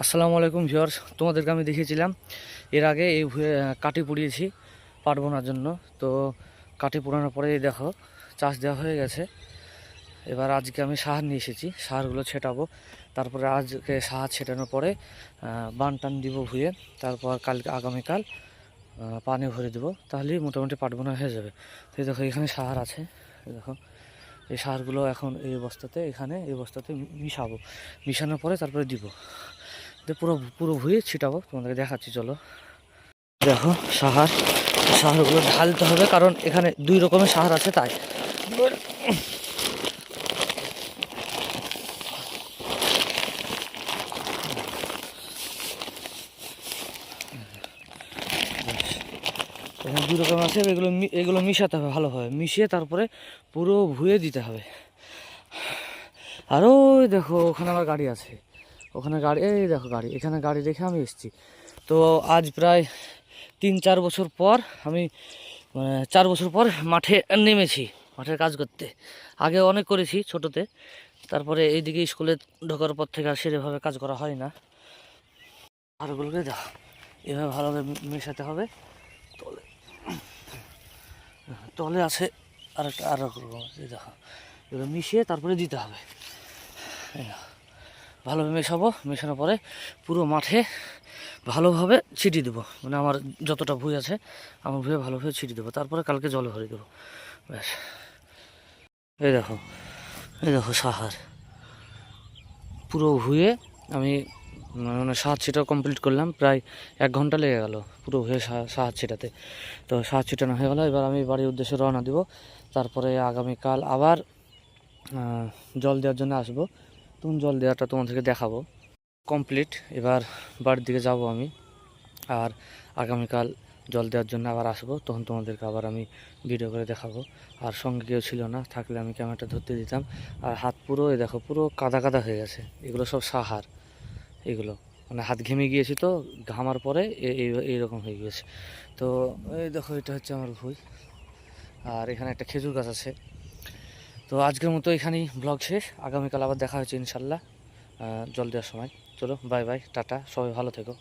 আসসালামু আলাইকুম ভিউয়ার্স, তোমাদেরকে আমি দেখিয়েছিলাম এর আগে এই কাঠি পুড়িয়েছি পাট বোনার জন্য। তো কাঠি পোড়ানোর পরে এই দেখো চাষ দেওয়া হয়ে গেছে। এবার আজকে আমি সার নিয়ে এসেছি, সারগুলো ছেটাবো। তারপরে আজকে সার ছেটানোর পরে বান টান দিব ভুঁয়ে। তারপর কালকে আগামীকাল পানি ভরে দেবো, তাহলেই মোটামুটি পাট বোনা হয়ে যাবে। তো এই দেখো এখানে সার আছে, এই দেখো এই সারগুলো এখন এই বস্তাতে, এখানে এই বস্তাতে মিশাবো। মিশানোর পরে তারপরে দিব, পুরো পুরো ভুঁয়ে ছিটাবো। তোমাদেরকে দেখাচ্ছি, চলো। দেখো সাহারগুলো ঢালতে হবে, কারণ এখানে দুই রকমের সাহার আছে, তাই। এখানে দুই রকম আছে, এগুলো এগুলো মিশাতে হবে ভালোভাবে, মিশিয়ে তারপরে পুরো ভুঁয়ে দিতে হবে। আর ওই দেখো ওখানে আমার গাড়ি আছে, ওখানে গাড়ি, এই দেখো গাড়ি, এখানে গাড়ি রেখে আমি এসেছি। তো আজ প্রায় 3-4 বছর পর আমি 4 বছর পর মাঠে নেমেছি, মাঠের কাজ করতে। আগে অনেক করেছি ছোটোতে, তারপরে এইদিকে স্কুলে ঢোকার পর থেকে আর সেভাবে কাজ করা হয় না। আর ওগুলোকে দেখো এভাবে ভালোভাবে মেশাতে হবে। তলে তলে আছে আর এক রকম, এই দেখো এগুলো মিশিয়ে তারপরে দিতে হবে। ভালোভাবে মেশাবো, মেশানোর পরে পুরো মাঠে ভালোভাবে ছিটিয়ে দেবো। মানে আমার যতটা ভুঁই আছে, আমার ভুঁয়ে ভালোভাবে ছিটিয়ে দেবো, তারপরে কালকে জলে ভরে দেবো। ব্যাস, এই দেখো, এই দেখো সাহার পুরো ভুঁয়ে আমি মানে সাহার ছিটা কমপ্লিট করলাম। প্রায় 1 ঘন্টা লেগে গেল পুরো ভুঁয়ে সাহার ছিটাতে। তো সাহার ছিটানো হয়ে গেলো, এবার আমি বাড়ির উদ্দেশ্যে রওনা দিব। তারপরে আগামীকাল আবার জল দেওয়ার জন্য আসবো, তখন জল দেওয়াটা তোমাদেরকে দেখাবো। কমপ্লিট, এবার বাড়ির দিকে যাব আমি। আর আগামীকাল জল দেওয়ার জন্য আবার আসবো, তখন তোমাদেরকে আবার আমি ভিডিও করে দেখাবো। আর সঙ্গে কেউ ছিল না, থাকলে আমি ক্যামেরাটা ধরতে দিতাম। আর হাত পুরো, এই দেখো পুরো কাদা কাদা হয়ে গেছে, এগুলো সব সাহার। এগুলো মানে হাত ঘেমে গিয়েছে, তো ঘামার পরে এইরকম হয়ে গিয়েছে। তো এই দেখো এটা হচ্ছে আমার ভুঁই, আর এখানে একটা খেজুর গাছ আছে। তো আজকের মতো এখানেই ব্লগ শেষ, আগামীকাল আবার দেখা হচ্ছে ইনশাল্লাহ জল দেওয়ার সময়। চলো, বাই বাই, টাটা, সবাই ভালো থেকো।